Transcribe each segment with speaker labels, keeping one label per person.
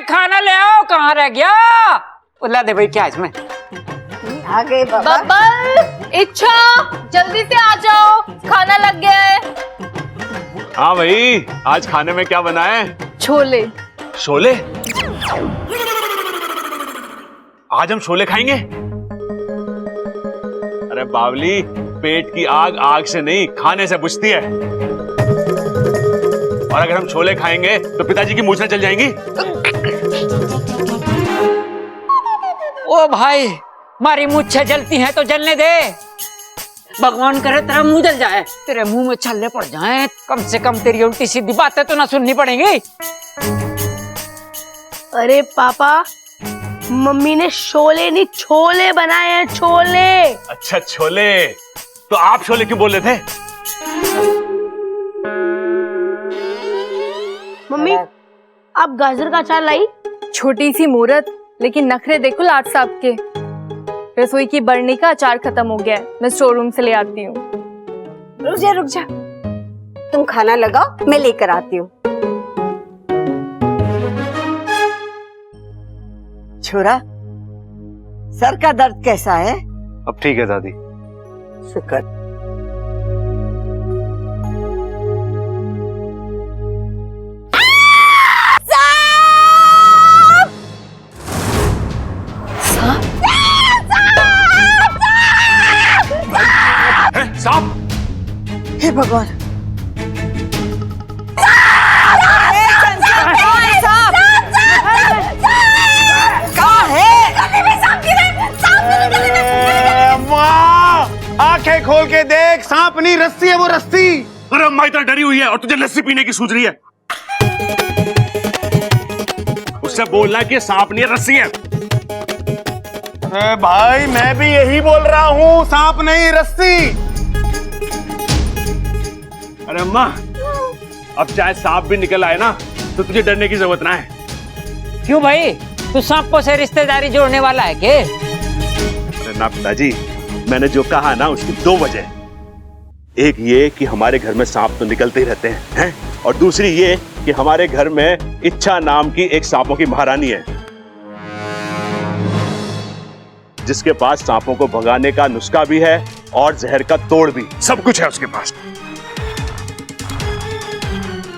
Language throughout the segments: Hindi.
Speaker 1: खाना ले आओ, कहाँ रह गया? ला दे भाई, क्या इसमें?
Speaker 2: आ गए बाबा।
Speaker 3: बब्बल, इच्छा, जल्दी से आ जाओ, खाना लग गया है।
Speaker 4: हाँ भाई, आज खाने में क्या बना है?
Speaker 3: छोले।
Speaker 4: शोले? आज हम शोले खाएंगे? अरे बावली, पेट की आग आग से नहीं, खाने से बुझती है। और अगर हम छोले खाएंगे तो पिताजी की मूछें चल जाएंगी।
Speaker 1: ओ भाई, मारी मूछें जलती हैं तो जलने दे। भगवान करे तेरा मुंह जल जाए, तेरे मुंह में छल्ले पड़ जाएं, कम से कम तेरी उल्टी सीधी बातें तो ना सुननी पड़ेंगी।
Speaker 2: अरे पापा, मम्मी ने शोले नहीं छोले बनाए हैं, छोले।
Speaker 4: अच्छा छोले, तो आप शोले क्यों बोल रहे थे?
Speaker 2: मम्मी, आप गाजर का अचार लाई?
Speaker 3: छोटी सी मुहूर्त, लेकिन नखरे देखो लाट साहब के। रसोई की बरनी का अचार खत्म हो गया है, मैं स्टोर रूम से ले आती हूँ।
Speaker 2: रुक जा, तुम खाना लगाओ, मैं लेकर आती हूँ। छोरा, सर का दर्द कैसा है?
Speaker 4: अब ठीक है दादी।
Speaker 2: शुक्र।
Speaker 4: सांप?
Speaker 2: हे भगवान,
Speaker 5: आंखें खोल के देख, सांप नहीं रस्सी है, वो रस्सी।
Speaker 4: अरे अम्मा इतना डरी हुई है और तुझे लस्सी पीने की सूझ रही है। उससे बोलना कि सांप नहीं रस्सी है।
Speaker 5: भाई मैं भी यही बोल रहा हूँ, सांप नहीं रस्सी।
Speaker 4: अरे अम्मा, अब चाहे सांप भी निकल आए ना तो तुझे डरने की जरूरत ना है।
Speaker 1: क्यों भाई, तू सांपों से रिश्तेदारी जोड़ने वाला है के?
Speaker 4: अरे ना पिताजी, मैंने जो कहा ना उसकी दो वजह। एक ये कि हमारे घर में सांप तो निकलते ही रहते हैं, और दूसरी ये कि हमारे घर में इच्छा नाम की एक सांपों की महारानी है, जिसके पास सांपों को भगाने का नुस्खा भी है और जहर का तोड़ भी, सब कुछ है उसके पास।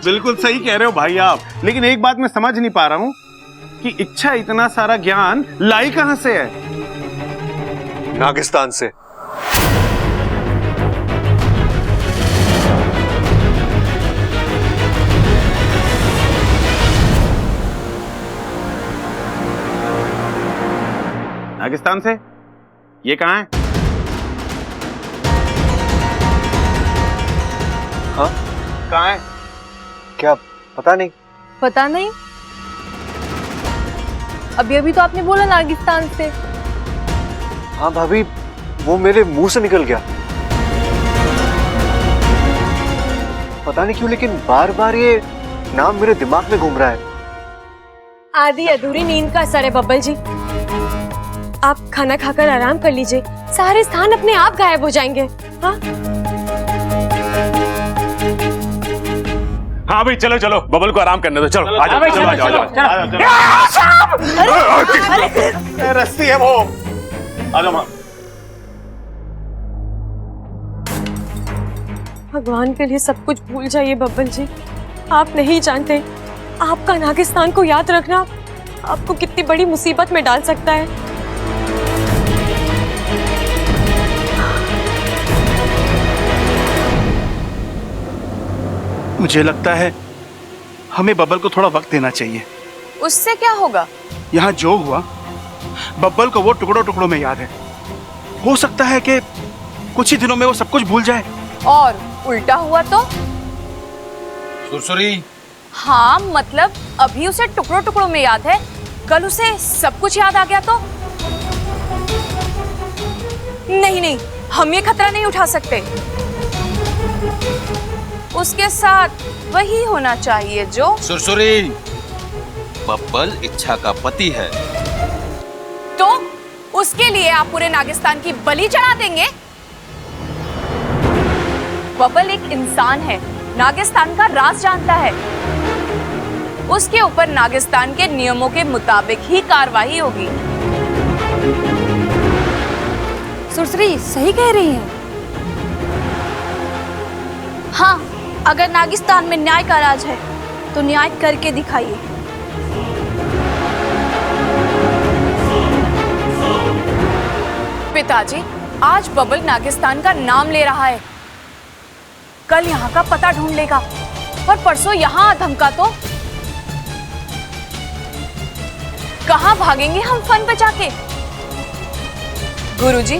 Speaker 5: बिल्कुल सही कह रहे हो भाई आप, लेकिन एक बात मैं समझ नहीं पा रहा हूँ कि इच्छा इतना सारा ज्ञान लाई कहां से है?
Speaker 4: नागिस्तान से।
Speaker 5: नागिस्तान से? ये कहां है?
Speaker 6: हाँ?
Speaker 5: कहां है?
Speaker 6: क्या पता नहीं।
Speaker 3: पता नहीं? अभी अभी तो आपने बोला नागिस्तान से।
Speaker 6: हाँ भाभी, वो मेरे मुंह से निकल गया। पता नहीं क्यों, लेकिन बार बार ये नाम मेरे दिमाग में घूम रहा है।
Speaker 7: आधी अधूरी नींद का असर है बब्बल जी। आप खाना खाकर आराम कर लीजिए, सारे स्थान अपने आप गायब हो जाएंगे। हाँ
Speaker 4: हाँ भाई, चलो चलो, बबल को आराम करने दो। चलो आ जाओ, चलो आ जाओ।
Speaker 5: रस्सी है वो। आ जाओ मां।
Speaker 7: भगवान के लिए सब कुछ भूल जाइए बब्बल जी। आप नहीं जानते, आपका नागिस्तान को याद रखना आपको कितनी बड़ी मुसीबत में डाल सकता है।
Speaker 5: मुझे लगता है हमें बब्बल को थोड़ा वक्त देना चाहिए।
Speaker 3: उससे क्या होगा?
Speaker 5: यहाँ जो हुआ, बब्बल को वो टुकड़ों टुकड़ों में याद है। हो सकता है कि कुछ ही दिनों में वो सब कुछ भूल जाए।
Speaker 3: और उल्टा हुआ तो?
Speaker 8: सुरसुरी।
Speaker 3: हाँ, मतलब अभी उसे टुकड़ों टुकड़ों में याद है, कल उसे सब कुछ याद आ गया तो? नहीं नहीं, हम ये खतरा नहीं उठा सकते। उसके साथ वही होना चाहिए जो...
Speaker 8: सुरसुरी, बब्बल इच्छा का पति है।
Speaker 3: तो उसके लिए आप पूरे नागिस्तान की बलि चढ़ा देंगे? बब्बल एक इंसान है, नागिस्तान का राज जानता है। उसके ऊपर नागिस्तान के नियमों के मुताबिक ही कार्रवाई होगी।
Speaker 9: सुरसरी सही कह रही है। हाँ, अगर नागिस्तान में न्याय का राज है तो न्याय करके दिखाइए।
Speaker 3: पिताजी, आज बबल नागिस्तान का नाम ले रहा है, कल यहाँ का पता ढूंढ लेगा और परसों यहाँ धमका तो कहाँ भागेंगे हम फन बचा के। गुरुजी,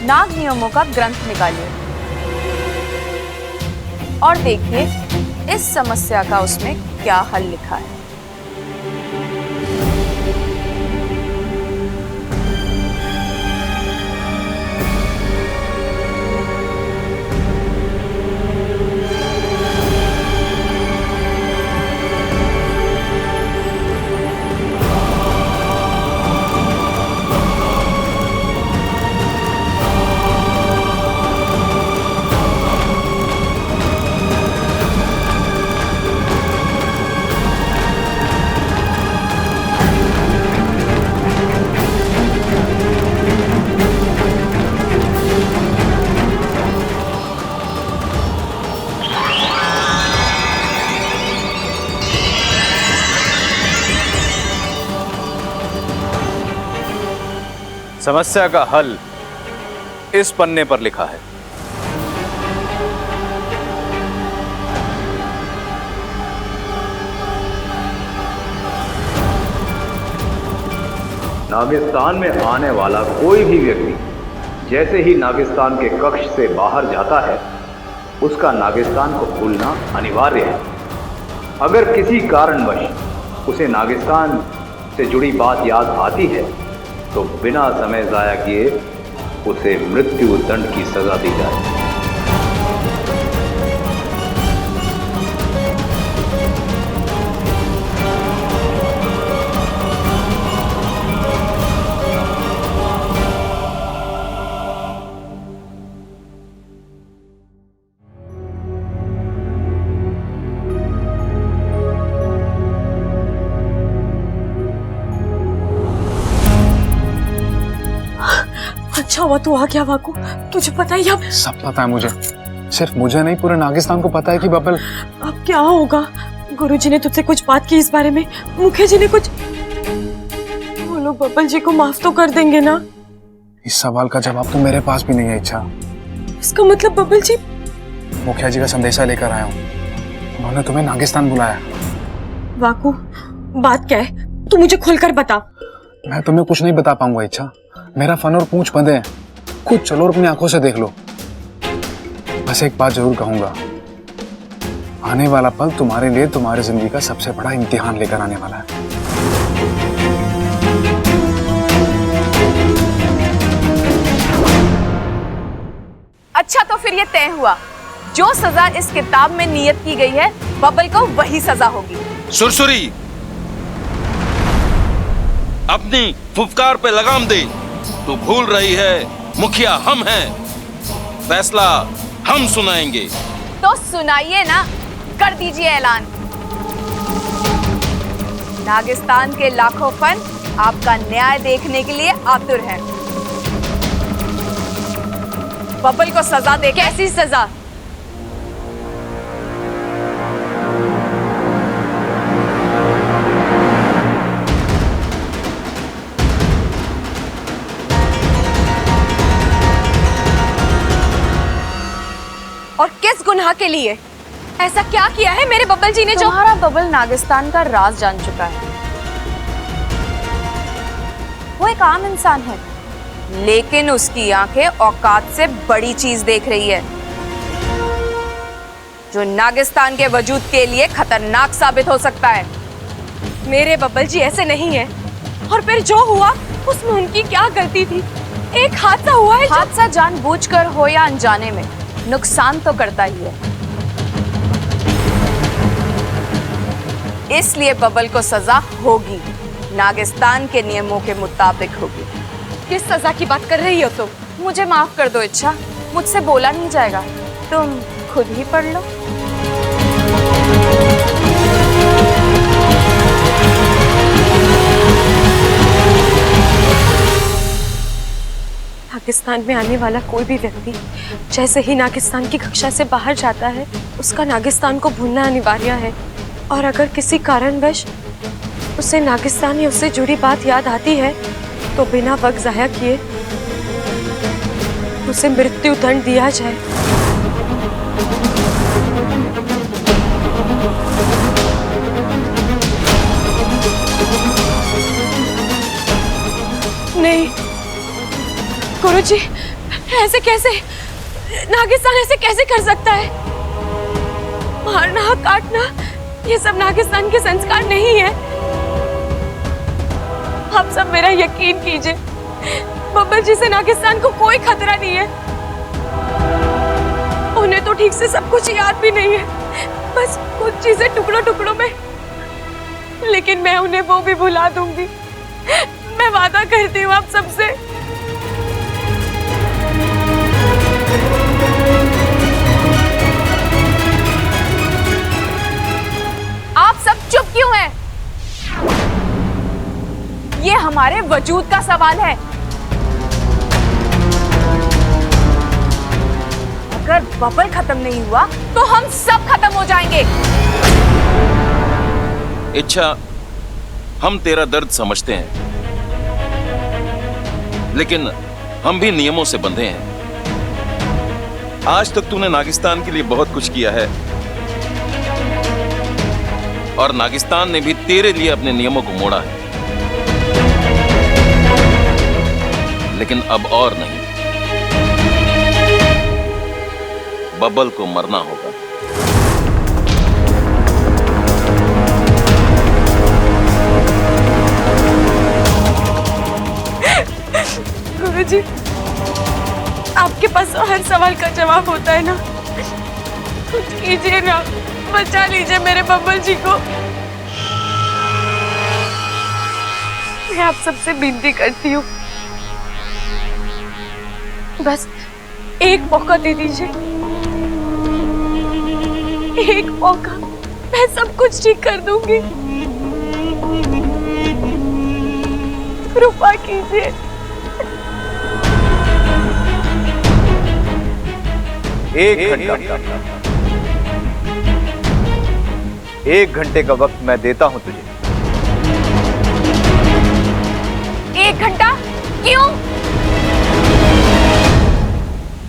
Speaker 3: नाग नियमों का ग्रंथ निकालिए और देखिए इस समस्या का उसमें क्या हल लिखा है।
Speaker 10: समस्या का हल इस पन्ने पर लिखा है।
Speaker 11: नागिस्तान में आने वाला कोई भी व्यक्ति जैसे ही नागिस्तान के कक्ष से बाहर जाता है, उसका नागिस्तान को भूलना अनिवार्य है। अगर किसी कारणवश उसे नागिस्तान से जुड़ी बात याद आती है तो बिना समय जाया किए उसे मृत्यु दंड की सजा दी जाए।
Speaker 7: अच्छा हुआ तू आ गया वाकू, तुझे पता ही अब
Speaker 12: सब पता है मुझे, सिर्फ मुझे नहीं पूरे नागिस्तान को पता है कि बबल।
Speaker 7: अब क्या होगा? गुरुजी ने तुझसे कुछ बात की इस बारे में, मुखिया जी ने कुछ, वो लोग बबल जी को माफ तो कर देंगे ना?
Speaker 12: इस सवाल का जवाब तो मेरे पास भी नहीं है इच्छा।
Speaker 7: इसका मतलब बबल जी?
Speaker 12: मुखिया जी का संदेशा लेकर आया हूँ, उन्होंने तुम्हें नागिस्तान बुलाया।
Speaker 7: वाकू बात क्या है, तू मुझे खुलकर बता।
Speaker 12: मैं तुम्हें कुछ नहीं बता पाऊंगा इच्छा, मेरा फन और पूंछ बंधे हैं, खुद चलो और अपनी आंखों से देख लो। बस एक बात जरूर कहूंगा, आने वाला पल तुम्हारे लिए तुम्हारी जिंदगी का सबसे बड़ा इम्तिहान लेकर आने वाला है।
Speaker 3: अच्छा तो फिर ये तय हुआ, जो सजा इस किताब में नियत की गई है बबल को वही सजा होगी।
Speaker 8: सुरसुरी, अपनी फुफकार पे लगाम दे। तू भूल रही है मुखिया हम हैं, फैसला हम सुनाएंगे।
Speaker 3: तो सुनाइए ना, कर दीजिए ऐलान। नागिस्तान के लाखों फन आपका न्याय देखने के लिए आतुर हैं। बबल को सजा दे। कैसी सजा? और किस गुनाह के लिए? ऐसा क्या किया है मेरे बबल जी ने जो? तुम्हारा बबल नागिस्तान का राज जान चुका है। वो एक आम इंसान है, लेकिन उसकी आंखें औकात से बड़ी चीज देख रही है, जो नागिस्तान के वजूद के लिए खतरनाक साबित हो सकता है।
Speaker 7: मेरे बबल जी ऐसे नहीं है। और फिर जो हुआ उसमें उनकी क्या गलती थी? एक हादसा हुआ है।
Speaker 3: हादसा जानबूझकर हो या अनजाने में, नुकसान तो करता ही है। इसलिए बबल को सजा होगी, नागिस्तान के नियमों के मुताबिक होगी।
Speaker 7: किस सजा की बात कर रही हो तुम?
Speaker 3: मुझे माफ कर दो इच्छा, मुझसे बोला नहीं जाएगा, तुम खुद ही पढ़ लो।
Speaker 7: नागिस्तान में आने वाला कोई भी व्यक्ति जैसे ही नागिस्तान की कक्षा से बाहर जाता है, उसका नागिस्तान को भूलना अनिवार्य है। और अगर किसी कारणवश उसे नागिस्तान या उससे जुड़ी बात याद आती है तो बिना वक्त ज़ाया किए उसे मृत्यु दंड दिया जाए। नहीं गुरुजी, ऐसे कैसे? नागिस्तान ऐसे कैसे कर सकता है? मारना काटना ये सब नागिस्तान के संस्कार नहीं है। आप सब मेरा यकीन कीजिए, बब्बल जी से नागिस्तान को कोई खतरा नहीं है। उन्हें तो ठीक से सब कुछ याद भी नहीं है, बस कुछ चीजें टुकड़ों टुकड़ों में। लेकिन मैं उन्हें वो भी भुला दूंगी, मैं वादा करती हूँ आप सबसे।
Speaker 3: आप सब चुप क्यों हैं? ये हमारे वजूद का सवाल है। अगर बबल खत्म नहीं हुआ तो हम सब खत्म हो जाएंगे।
Speaker 8: इच्छा, हम तेरा दर्द समझते हैं, लेकिन हम भी नियमों से बंधे हैं। आज तक तूने नागिस्तान के लिए बहुत कुछ किया है और नागिस्तान ने भी तेरे लिए अपने नियमों को मोड़ा है, लेकिन अब और नहीं। बब्बल को मरना होगा।
Speaker 7: गुरुजी, आपके पास हर सवाल का जवाब होता है ना, कुछ कीजिए ना, बचा लीजिए मेरे बब्बल जी को। मैं आप सबसे विनती करती हूँ, बस एक मौका दे दीजिए, एक मौका, मैं सब कुछ ठीक कर दूंगी। कृपा कीजिए।
Speaker 11: एक घंटे का वक्त मैं देता हूं तुझे।
Speaker 3: 1 घंटा? क्यों?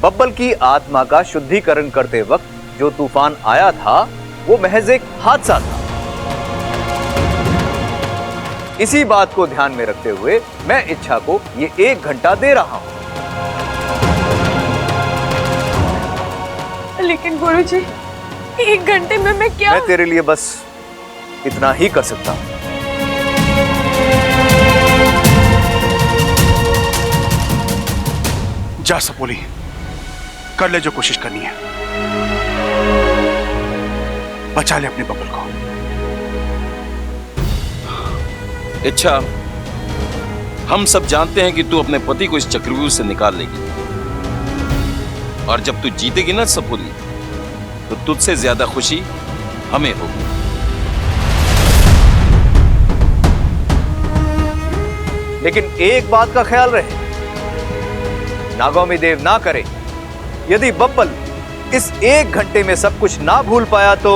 Speaker 11: बब्बल की आत्मा का शुद्धिकरण करते वक्त जो तूफान आया था वो महज एक हादसा था। इसी बात को ध्यान में रखते हुए मैं इच्छा को ये 1 घंटा दे रहा हूं।
Speaker 7: लेकिन गुरुजी, 1 घंटे में मैं क्या?
Speaker 11: मैं तेरे लिए बस इतना ही कर सकता हूं।
Speaker 5: जा सपोली, कर ले जो कोशिश करनी है, बचा ले अपने बब्बल को।
Speaker 8: इच्छा, हम सब जानते हैं कि तू अपने पति को इस चक्रव्यूह से निकाल लेगी, और जब तू जीतेगी ना सपोली, तो तुझसे ज्यादा खुशी हमें होगी।
Speaker 11: लेकिन एक बात का ख्याल रहे, नागौमी देव ना करे, यदि बब्बल इस 1 घंटे में सब कुछ ना भूल पाया तो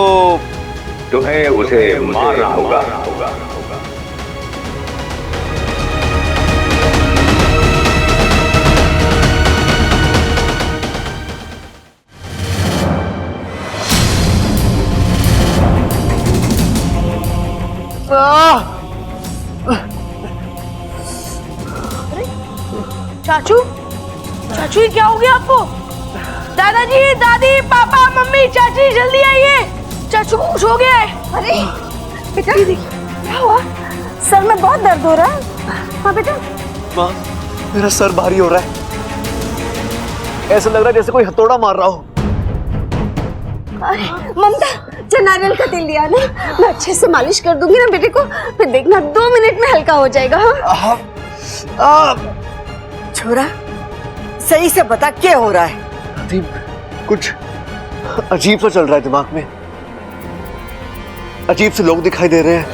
Speaker 13: तुम्हें उसे मारना होगा।
Speaker 2: चाचू, चाचू ये क्या हो गया आपको? दादाजी, दादी, पापा, मम्मी, चाची जल्दी आइए, चाचू को कुछ हो गया है।
Speaker 14: अरे बेटा, क्या हुआ? सर में बहुत दर्द हो रहा है। हाँ बेटा।
Speaker 6: माँ, मेरा सर भारी हो रहा है, ऐसा लग रहा है जैसे कोई हथौड़ा मार रहा हो।
Speaker 14: ममता, जो नारियल का तेल लिया ना, मैं अच्छे से मालिश कर दूंगी ना बेटे को, फिर देखना 2 मिनट में हल्का हो जाएगा। हाँ छोरा, सही से बता क्या हो रहा है?
Speaker 6: कुछ अजीब सा चल रहा है दिमाग में, अजीब से लोग दिखाई दे रहे हैं।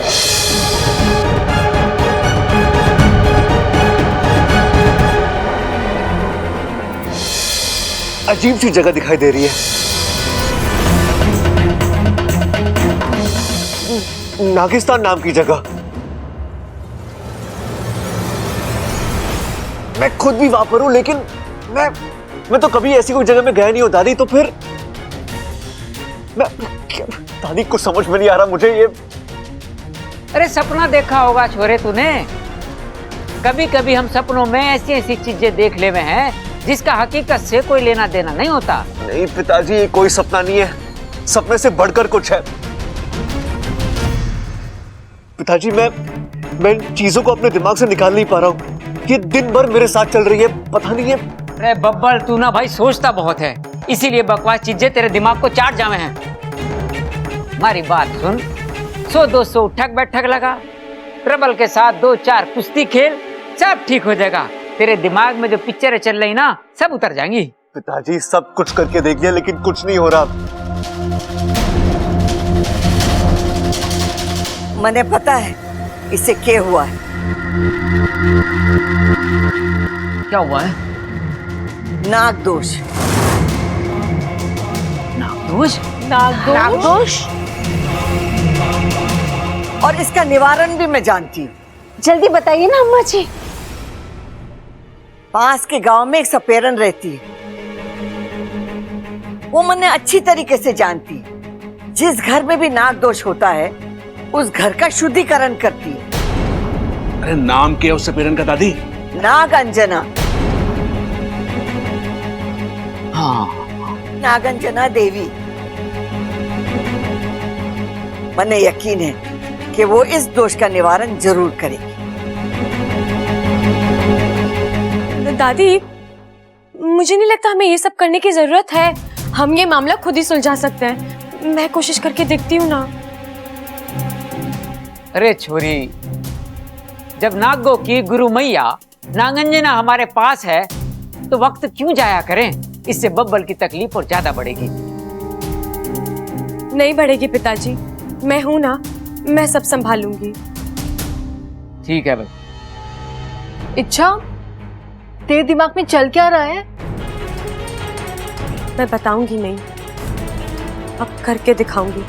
Speaker 6: अजीब सी जगह दिखाई दे रही है। नागिस्तान नाम की जगह। मैं खुद भी वहां पर हूं, लेकिन मैं तो कभी ऐसी कोई जगह में गया नहीं हूं दादी। तो फिर दादी को समझ में नहीं आ रहा मुझे ये।
Speaker 1: अरे सपना देखा होगा छोरे तूने। कभी कभी हम सपनों में ऐसी ऐसी चीजें देख लेवे हैं जिसका हकीकत से कोई लेना देना नहीं होता।
Speaker 6: नहीं पिताजी, ये कोई सपना नहीं है, सपने से बढ़कर कुछ है। पिताजी मैं इन चीजों को अपने दिमाग से निकाल नहीं पा रहा हूँ। ये दिन भर मेरे साथ चल रही है, पता नहीं है।
Speaker 1: अरे बब्बल, तू ना भाई सोचता बहुत है, इसीलिए बकवास चीजें तेरे दिमाग को चाट जावे हैं। हमारी बात सुन, 100-200 उठक बैठक लगा, प्रबल के साथ 2-4 कुश्ती खेल, सब ठीक हो जाएगा। तेरे दिमाग में जो पिक्चरें चल रही ना, सब उतर जाएंगी।
Speaker 6: पिताजी सब कुछ करके देख लिया, लेकिन कुछ नहीं हो रहा।
Speaker 14: मैंने पता है इसे क्या हुआ है।
Speaker 1: क्या हुआ है?
Speaker 14: नाग दोष।
Speaker 1: नाग दोष?
Speaker 2: नाग दोष?
Speaker 14: और इसका निवारण भी मैं जानती हूँ।
Speaker 7: जल्दी बताइए ना अम्मा जी।
Speaker 14: पास के गांव में एक सपेरन रहती है, वो मैंने अच्छी तरीके से जानती है। जिस घर में भी नाग दोष होता है उस घर का शुद्धिकरण करती है।
Speaker 4: अरे नाम क्या है उस सपेरन का दादी?
Speaker 14: नागंजना।
Speaker 1: हाँ,
Speaker 14: नागंजना देवी। मने यकीन है कि वो इस दोष का निवारण जरूर करेगी।
Speaker 7: दादी, मुझे नहीं लगता हमें ये सब करने की जरूरत है। हम ये मामला खुद ही सुलझा सकते हैं। मैं कोशिश करके देखती हूँ ना।
Speaker 1: अरे छोरी, जब नागों की गुरु मैया नागंजना हमारे पास है तो वक्त क्यों जाया करें? इससे बब्बल की तकलीफ और ज्यादा बढ़ेगी।
Speaker 7: नहीं बढ़ेगी पिताजी, मैं हूं ना, मैं सब संभालूंगी।
Speaker 1: ठीक है भाई।
Speaker 3: इच्छा, तेरे दिमाग में चल क्या रहा है?
Speaker 7: मैं बताऊंगी नहीं, अब करके दिखाऊंगी।